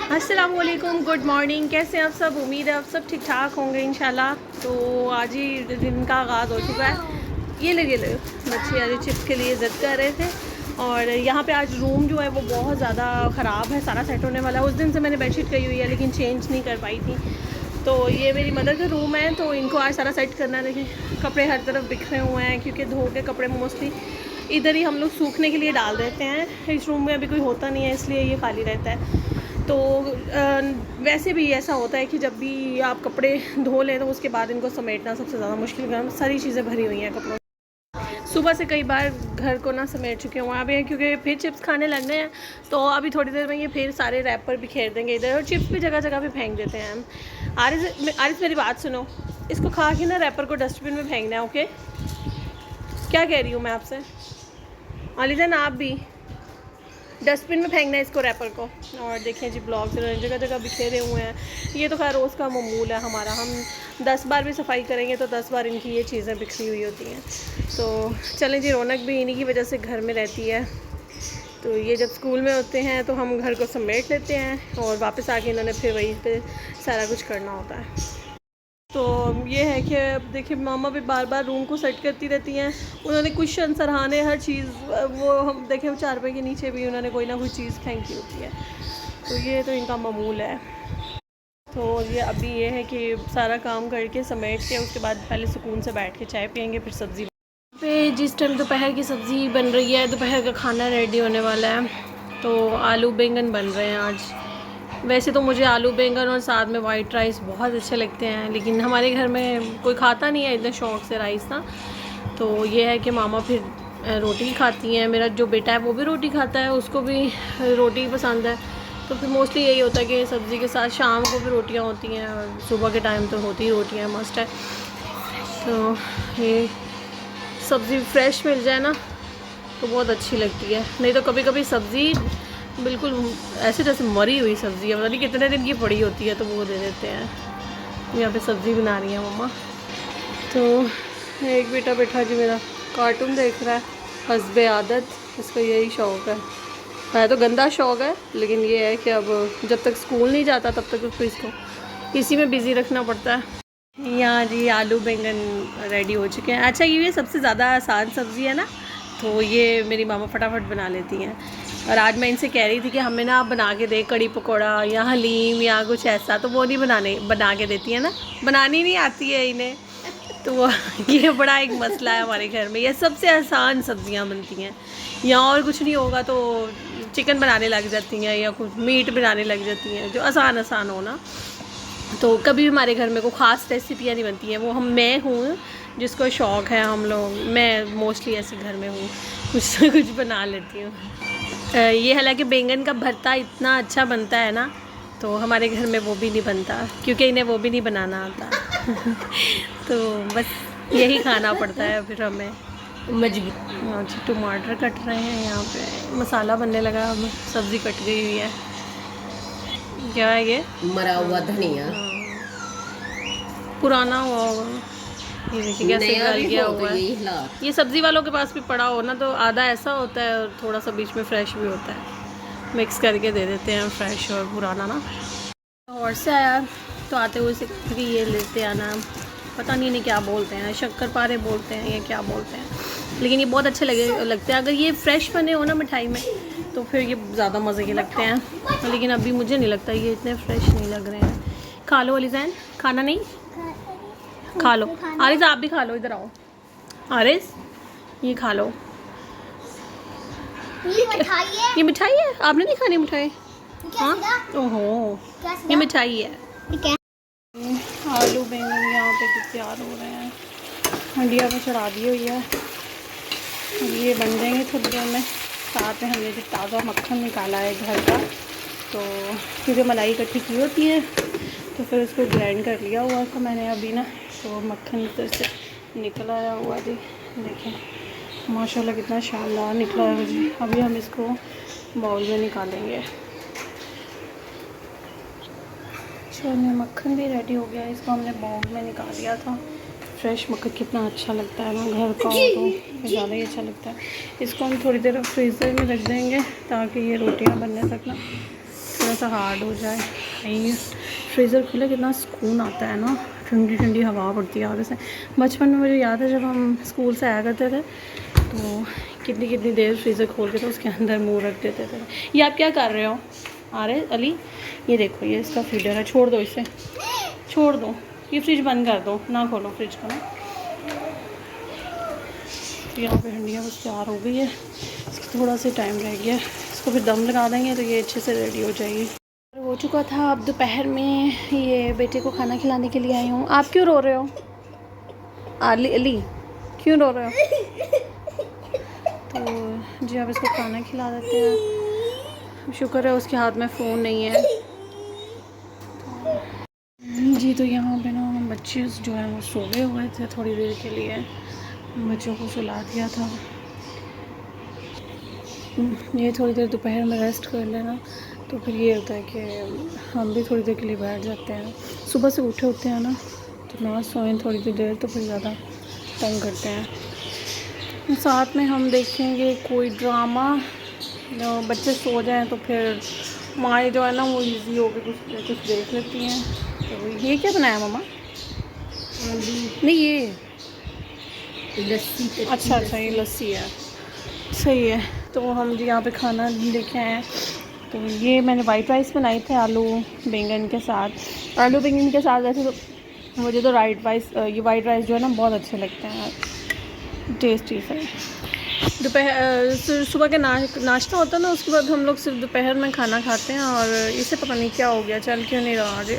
अस्सलाम वालेकुम, good morning. कैसे हैं आप सब? उम्मीद है आप सब ठीक ठाक होंगे इंशाल्लाह। तो आज ही दिन का आगाज़ हो चुका है। ये लगे बच्चे आज चिप्स के लिए ज़िद कर रहे थे। और यहाँ पे आज रूम जो है वो बहुत ज़्यादा ख़राब है, सारा सेट होने वाला है। उस दिन से मैंने बेडशीट कही हुई है लेकिन चेंज नहीं कर पाई थी। तो ये मेरी मदर का रूम है, तो इनको आज सारा सेट करना है। देखिए कपड़े हर तरफ बिखरे हुए हैं क्योंकि धो के कपड़े मोस्टली इधर ही हम लोग सूखने के लिए डाल देते हैं। इस रूम में अभी कोई होता नहीं है इसलिए ये खाली रहता है। तो वैसे भी ऐसा होता है कि जब भी आप कपड़े धो लें तो उसके बाद इनको समेटना सबसे ज़्यादा मुश्किल है। सारी चीज़ें भरी हुई हैं कपड़ों। सुबह से कई बार घर को ना समेट चुके हुए अभी, क्योंकि फिर चिप्स खाने लगने हैं। तो अभी थोड़ी देर में ये फिर सारे रैपर बिखेर देंगे इधर, और चिप्स भी जगह जगह पे फेंक देते हैं हम। आरिस मेरी बात सुनो, इसको खा के ना रैपर को डस्टबिन में फेंकना है, ओके? क्या कह रही हूँ मैं आपसे? आलिजन आप भी डस्टबिन में फेंकना है इसको, रैपर को। और देखें जी ब्लॉक्स जगह जगह बिखेरे हुए हैं। ये तो खैर रोज़ का मामूल है हमारा। हम 10 बार भी सफाई करेंगे तो 10 बार इनकी ये चीज़ें बिखरी हुई होती हैं। तो चलें जी, रौनक भी इन्हीं की वजह से घर में रहती है। तो ये जब स्कूल में होते हैं तो हम घर को समेट लेते हैं और वापस आके इन्होंने फिर वहीं पे सारा कुछ करना होता है। तो ये है कि अब देखिए मामा भी बार बार रूम को सेट करती रहती हैं। उन्होंने कुशन सरहाने हर चीज़, वो हम देखें चारपाई के नीचे भी उन्होंने कोई ना कोई चीज़ फेंकी होती है। तो ये तो इनका मामूल है। तो ये अभी ये है कि सारा काम करके समेट के उसके बाद पहले सुकून से बैठ के चाय पियेंगे, फिर सब्ज़ी पे जिस टाइम दोपहर की सब्ज़ी बन रही है, दोपहर का खाना रेडी होने वाला है। तो आलू बैंगन बन रहे हैं आज। वैसे तो मुझे आलू बैंगन और साथ में वाइट राइस बहुत अच्छे लगते हैं, लेकिन हमारे घर में कोई खाता नहीं है इतने शौक़ से राइस ना। तो ये है कि मामा फिर रोटी खाती हैं। मेरा जो बेटा है वो भी रोटी खाता है, उसको भी रोटी पसंद है। तो फिर मोस्टली यही होता है कि सब्ज़ी के साथ शाम को भी रोटियां होती हैं, और सुबह के टाइम तो होती ही रोटियां मस्ट है। तो ये सब्ज़ी फ्रेश मिल जाए ना तो बहुत अच्छी लगती है, नहीं तो कभी कभी सब्ज़ी बिल्कुल ऐसे जैसे मरी हुई सब्ज़ी है, पता नहीं कितने दिन की पड़ी होती है, तो वो दे देते हैं। यहाँ पे सब्ज़ी बना रही है मम्मा। तो एक बेटा बैठा जी मेरा कार्टून देख रहा है, हस्बे आदत, इसका यही शौक़ है तो गंदा शौक़ है, लेकिन ये है कि अब जब तक स्कूल नहीं जाता तब तक उसको इसी में बिज़ी रखना पड़ता है। यहाँ जी आलू बैंगन रेडी हो चुके हैं। अच्छा ये सबसे ज़्यादा आसान सब्ज़ी है ना, तो ये मेरी मामा फटाफट बना लेती हैं। और आज मैं इनसे कह रही थी कि हमें ना आप बना के दे कड़ी पकौड़ा या हलीम या कुछ ऐसा, तो वो नहीं बना के देती है ना, बनानी नहीं आती है इन्हें। तो ये बड़ा एक मसला है हमारे घर में। ये सबसे आसान सब्ज़ियां बनती हैं, या और कुछ नहीं होगा तो चिकन बनाने लग जाती हैं या कुछ मीट बनाने लग जाती हैं, जो आसान हो ना। तो कभी भी हमारे घर में कोई ख़ास रेसिपियाँ नहीं बनती हैं। वो मैं हूँ जिसको शौक़ है, हम लोग, मैं मोस्टली ऐसे घर में हूँ, कुछ ना कुछ बना लेती हूँ। ये हालांकि बैंगन का भरता इतना अच्छा बनता है ना, तो हमारे घर में वो भी नहीं बनता क्योंकि इन्हें वो भी नहीं बनाना आता। तो बस यही खाना पड़ता है फिर हमें मजबूर। अच्छा टमाटर कट रहे हैं, यहाँ पे मसाला बनने लगा, अब सब्ज़ी कट गई हुई है। क्या है ये? मरा हुआ धनिया, पुराना हुआ होगा। ये देखिए कैसे गल गया हुआ है। ये सब्ज़ी वालों के पास भी पड़ा हो ना तो आधा ऐसा होता है और थोड़ा सा बीच में फ्रेश भी होता है, मिक्स करके दे देते हैं फ्रेश और पुराना ना। और से आया तो आते हुए से ये लेते आना, पता नहीं इन्हें क्या बोलते हैं, शक्करपारे बोलते हैं या क्या बोलते हैं, लेकिन ये बहुत अच्छे लगते हैं। अगर ये फ्रेश बने हो ना मिठाई में तो फिर ये ज़्यादा मज़े के लगते हैं, लेकिन अभी मुझे नहीं लगता ये इतने फ्रेश नहीं लग रहे हैं। खा लो अलीज़ैन, खाना नहीं? खा लो। आरिस आप भी खा लो, इधर आओ। आरिस ये खा लो। ये मिठाई है, आपने नहीं खानी मिठाई? हाँ ओहो, ये मिठाई है। आलू बैंगन यहाँ पे तैयार हो रहे हैं, हंडिया में चढ़ा दी हुई है, ये बन जाएंगे थोड़ी देर में। साथ में हमने जो ताज़ा मक्खन निकाला है घर का, तो क्योंकि मलाई इकट्ठी की होती है तो फिर उसको ग्राइंड कर लिया हुआ था मैंने अभी ना, तो मक्खन इधर से निकल आया हुआ जी, देखें माशाल्लाह कितना शानदार निकला है जी। अभी हम इसको बाउल में निकालेंगे। चलिए मक्खन भी रेडी हो गया, इसको हमने बाउल में निकाल लिया था। फ्रेश मक्खन कितना अच्छा लगता है ना, घर का हो तो ज़्यादा ही अच्छा लगता है। इसको हम थोड़ी देर फ्रीज़र में रख देंगे ताकि ये रोटियां बनने तक ना थोड़ा सा हार्ड हो जाए। ये फ्रीज़र खुले कितना सुकून आता है ना, ठंडी ठंडी हवा पड़ती है आगे से। बचपन में मुझे याद है जब हम स्कूल से आया करते थे तो कितनी कितनी देर फ्रीज़र खोल के तो उसके अंदर मुंह रख देते थे। ये आप क्या कर रहे हो अली? ये देखो ये इसका फीडर है, छोड़ दो इसे, छोड़ दो। ये फ्रिज बंद कर दो, ना खोलो फ्रिज को ना। यहाँ पे हंडियाँ बस तैयार हो गई है, इसका थोड़ा सा टाइम रह गया, इसको फिर दम लगा देंगे तो ये अच्छे से रेडी हो जाएगी। हो चुका था। अब दोपहर में ये बेटे को खाना खिलाने के लिए आई हूँ। आप क्यों रो रहे हो अली क्यों रो रहे हो? तो जी अब इसको खाना खिला देते हैं। शुक्र है उसके हाथ में फ़ोन नहीं है। जी तो यहाँ पे ना बच्चे जो है वो सो गए हुए थे थोड़ी देर के लिए, बच्चों को सुला दिया था। ये थोड़ी देर दोपहर में रेस्ट कर लेना तो फिर ये होता है कि हम भी थोड़ी देर के लिए बैठ जाते हैं। सुबह से उठे होते हैं ना तो ना सोएं थोड़ी देर तो फिर ज़्यादा तंग करते हैं। साथ में हम देखेंगे कोई ड्रामा, बच्चे सो जाएं तो फिर माएँ जो है ना वो इजी हो के कुछ देख लेती हैं। तो ये क्या बनाया मम्मा? नहीं ये लस्सी। अच्छा ये लस्सी है, सही है। तो हम जी यहाँ पे खाना लेके आए हैं। तो ये मैंने वाइट राइस बनाए थे आलू बैंगन के साथ। आलू बैंगन के साथ वैसे तो मुझे तो ये वाइट राइस जो है ना बहुत अच्छे लगते हैं, टेस्टी से। दोपहर सुबह का नाश्ता होता है ना, उसके बाद हम लोग सिर्फ दोपहर में खाना खाते हैं। और इसे पता नहीं क्या हो गया, चल क्यों नहीं रहा आज।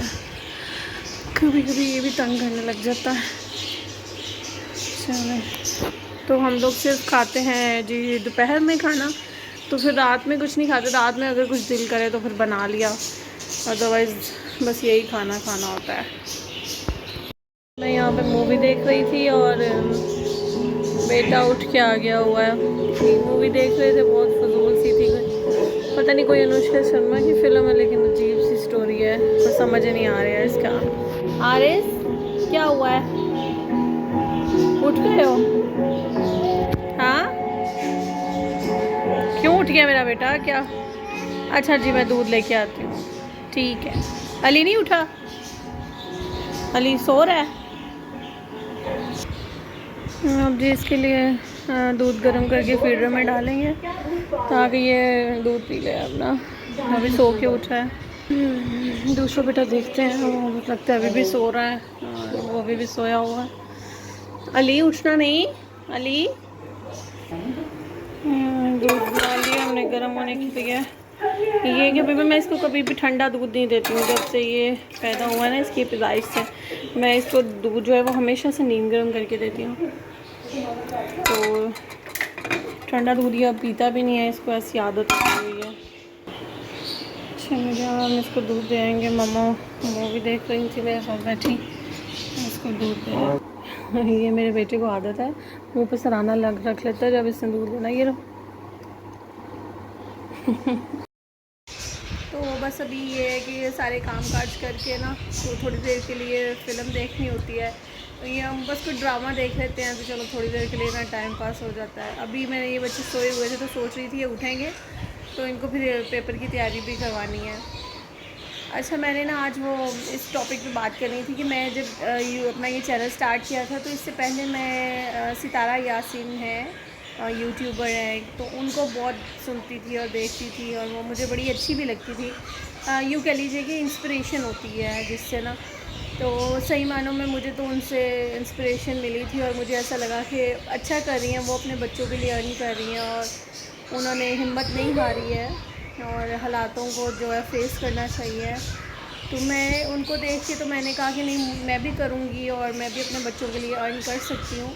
कभी कभी ये भी तंग करने लग जाता है। चलो तो हम लोग सिर्फ खाते हैं जी दोपहर में खाना, तो फिर रात में कुछ नहीं खाते। रात में अगर कुछ दिल करे तो फिर बना लिया, अदरवाइज़ बस यही खाना होता है। मैं यहाँ पे मूवी देख रही थी और बेटा उठ के आ गया हुआ है। मूवी देख रहे थे, बहुत फजूल सी थी, पता नहीं कोई अनुष्का शर्मा की फ़िल्म है लेकिन अजीब सी स्टोरी है, कुछ समझ नहीं आ रहा है इसका। आरिस क्या हुआ है, उठ गए हो? हाँ क्यों उठ गया मेरा बेटा, क्या? अच्छा जी मैं दूध लेके आती हूँ, ठीक है। अली नहीं उठा? अली सो रहा है। अब जी इसके लिए दूध गर्म करके फीडर में डालेंगे ताकि ये दूध पी ले अपना। अभी सो के उठा है। दूसरा बेटा देखते हैं, वो लगता है अभी भी सो रहा है और वो अभी भी सोया हुआ है। अली उठना नहीं, अली। दूध बना लिया हमने गर्म होने के लिए। ये कि बेबी मैं इसको कभी भी ठंडा दूध नहीं देती हूँ, जब से ये पैदा हुआ है ना इसकी पैदाइश से मैं इसको दूध जो है वो हमेशा से नीम गर्म करके देती हूँ। तो ठंडा दूध ये अब पीता भी नहीं है, इसको ऐसी आदत हो गई है। चलो जी हम इसको दूध देंगे। मम्मा मूवी देख रही थी मेरे साथ बैठी, इसको दूध दे। ये मेरे बेटे को आदत है मुँह पे सराहना रख लेता है जब इसने दूध देना। ये लो। तो बस अभी ये है कि ये सारे काम काज करके ना तो थोड़ी देर के लिए फ़िल्म देखनी होती है। तो ये हम बस कोई ड्रामा देख लेते हैं तो चलो थोड़ी देर के लिए ना टाइम पास हो जाता है। अभी मैंने ये बच्चे सोए हुए थे तो सोच रही थी ये उठेंगे तो इनको फिर पेपर की तैयारी भी करवानी है। अच्छा मैंने ना आज वो इस टॉपिक पे बात करनी थी कि मैं जब अपना ये चैनल स्टार्ट किया था तो इससे पहले मैं सितारा यासीन है यूट्यूबर है, तो उनको बहुत सुनती थी और देखती थी और वो मुझे बड़ी अच्छी भी लगती थी। यूँ कह लीजिए कि इंस्पिरेशन होती है जिससे ना, तो सही मानों में मुझे तो उनसे इंस्पिरेशन मिली थी और मुझे ऐसा लगा कि अच्छा कर रही हैं वो, अपने बच्चों के लिए अर्न कर रही हैं और उन्होंने हिम्मत नहीं हारी है और हालातों को जो है फेस करना चाहिए। तो मैं उनको देख के तो मैंने कहा कि नहीं मैं भी करूँगी और मैं भी अपने बच्चों के लिए अर्न कर सकती हूँ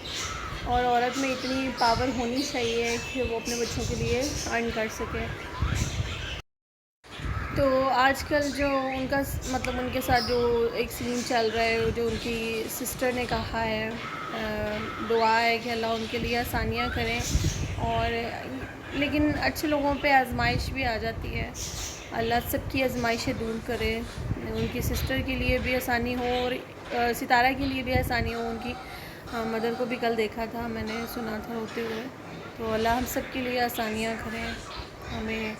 और औरत में इतनी पावर होनी चाहिए कि वो अपने बच्चों के लिए अर्न कर सके। तो आजकल जो उनका मतलब उनके साथ जो एक सीन चल रहा है, जो उनकी सिस्टर ने कहा है, दुआ है कि अल्लाह उनके लिए आसानियाँ करें और लेकिन अच्छे लोगों पे आजमाइश भी आ जाती है। अल्लाह सबकी आजमाइशें दूर करे, उनकी सिस्टर के लिए भी आसानी हो और सितारा के लिए भी आसानी हो। उनकी मदर को भी कल देखा था मैंने, सुना था रोते हुए। तो अल्लाह हम सब के लिए आसानियाँ करें, हमें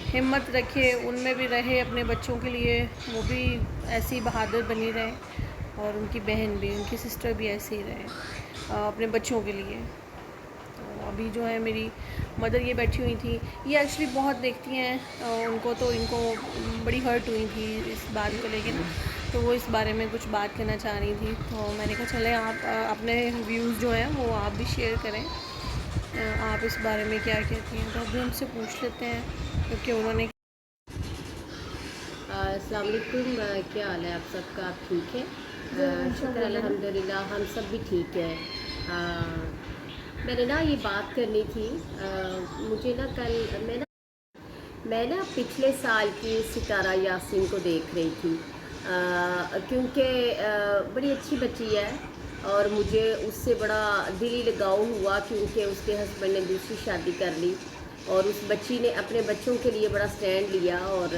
हिम्मत रखे, उनमें भी रहे अपने बच्चों के लिए, वो भी ऐसी बहादुर बनी रहे, और उनकी बहन भी, उनकी सिस्टर भी ऐसे ही रहे अपने बच्चों के लिए। तो अभी जो है मेरी मदर ये बैठी हुई थी, ये एक्चुअली बहुत देखती हैं उनको, तो इनको बड़ी हर्ट हुई थी इस बात को लेके ना, तो वो इस बारे में कुछ बात करना चाह रही थी। तो मैंने कहा चले आप अपने व्यूज़ जो हैं वो आप भी शेयर करें, आप इस बारे में क्या कहती हैं। तो अभी उनसे पूछ लेते हैं, क्योंकि उन्होंने अस्सलाम वालेकुम, क्या हाल है आप सबका? आप ठीक है? शुक्र अल्हम्दुलिल्लाह, हम सब भी ठीक है। मैंने ना ये बात करनी थी, मुझे ना कल मैं ना पिछले साल की सितारा यासीन को देख रही थी, क्योंकि बड़ी अच्छी बच्ची है और मुझे उससे बड़ा दिली लगाव हुआ, क्योंकि उसके हस्बैंड ने दूसरी शादी कर ली और उस बच्ची ने अपने बच्चों के लिए बड़ा स्टैंड लिया। और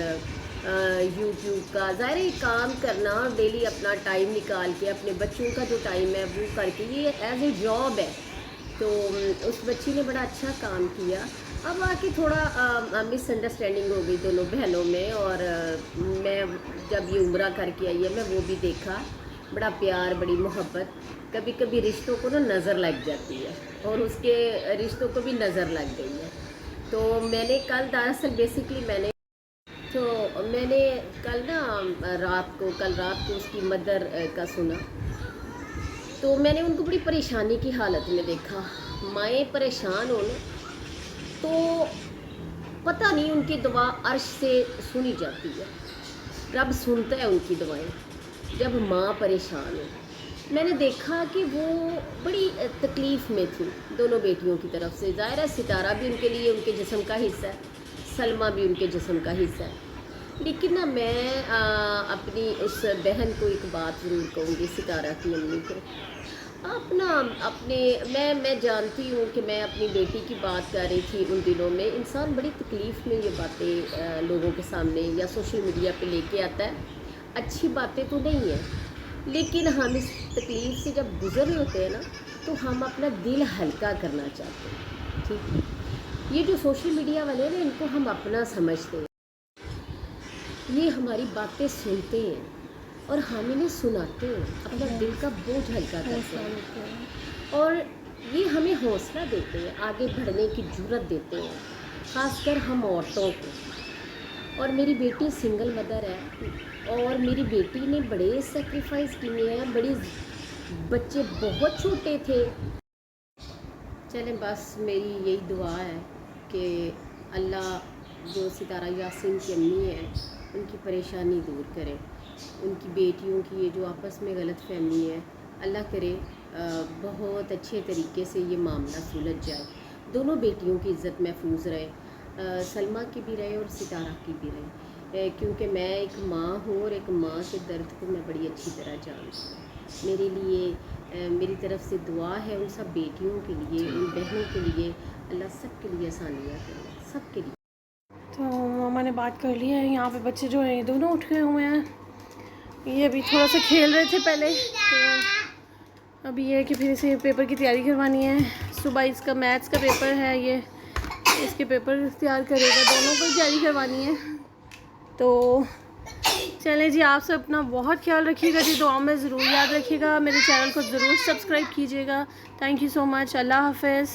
यूट्यूब का ज़ाहिर है काम करना, डेली अपना टाइम निकाल के अपने बच्चों का जो टाइम है वो करके, ये एज ए जॉब है। तो उस बच्ची ने बड़ा अच्छा काम किया। अब आके थोड़ा मिसअंडरस्टैंडिंग हो गई दोनों बहनों में, और मैं जब ये उम्रा करके आई है मैं वो भी देखा, बड़ा प्यार, बड़ी मोहब्बत। कभी कभी रिश्तों को ना नज़र लग जाती है, और उसके रिश्तों को भी नज़र लग गई है। तो मैंने कल दरअसल बेसिकली मैंने कल कल रात को उसकी मदर का सुना, तो मैंने उनको बड़ी परेशानी की हालत में देखा। माएँ परेशान हो तो पता नहीं, उनकी दुआ अर्श से सुनी जाती है, रब सुनता है उनकी दुआएं जब माँ परेशान हो। मैंने देखा कि वो बड़ी तकलीफ़ में थी दोनों बेटियों की तरफ से। ज़ाहिर है सितारा भी उनके लिए उनके जिस्म का हिस्सा है, सलमा भी उनके जिस्म का हिस्सा है। लेकिन ना मैं अपनी उस बहन को एक बात ज़रूर कहूँगी, सितारा की अम्मी को, मैं जानती हूँ कि मैं अपनी बेटी की बात कर रही थी उन दिनों में। इंसान बड़ी तकलीफ़ में ये बातें लोगों के सामने या सोशल मीडिया पे लेके आता है। अच्छी बातें तो नहीं है, लेकिन हम इस तकलीफ़ से जब गुज़र रहे होते हैं ना, तो हम अपना दिल हल्का करना चाहते हैं। ठीक है, ये जो सोशल मीडिया वाले हैं ना, इनको हम अपना समझते हैं, ये हमारी बातें सुनते हैं और हम इन्हें सुनाते हैं, अपना दिल का बोझ हल्का करते हैं, और ये हमें हौसला देते हैं, आगे बढ़ने की जुर्रत देते हैं, ख़ासकर हम औरतों को। और मेरी बेटी सिंगल मदर है, और मेरी बेटी ने बड़े सेक्रीफाइस किए हैं, बच्चे बहुत छोटे थे। चलें, बस मेरी यही दुआ है कि अल्लाह जो सितारा यासीन की अम्मी है उनकी परेशानी दूर करे, उनकी बेटियों की ये जो आपस में गलत फहमी है, अल्लाह करे बहुत अच्छे तरीके से ये मामला सुलझ जाए, दोनों बेटियों की इज़्ज़त महफूज रहे, सलमा की भी रहे और सितारा की भी रहे, क्योंकि मैं एक माँ हूँ और एक माँ के दर्द को मैं बड़ी अच्छी तरह जानती हूँ। मेरे लिए मेरी तरफ से दुआ है उन सब बेटियों के लिए, उन बहनों के लिए, अल्लाह सब के लिए आसानियाँ करे, सब के लिए। तो मामा ने बात कर ली है। यहाँ पे बच्चे जो हैं ये दोनों उठ गए हुए हैं, ये अभी थोड़ा सा खेल रहे थे पहले, तो अभी ये है कि फिर इसे पेपर की तैयारी करवानी है। सुबह इसका मैथ्स का पेपर है, ये इसके पेपर तैयार करेगा, दोनों को तैयारी करवानी है। तो चलें जी, आप सब अपना बहुत ख्याल रखिएगा जी, दुआ में ज़रूर याद रखिएगा, मेरे चैनल को ज़रूर सब्सक्राइब कीजिएगा। थैंक यू सो मच, अल्लाह हाफ़िज़।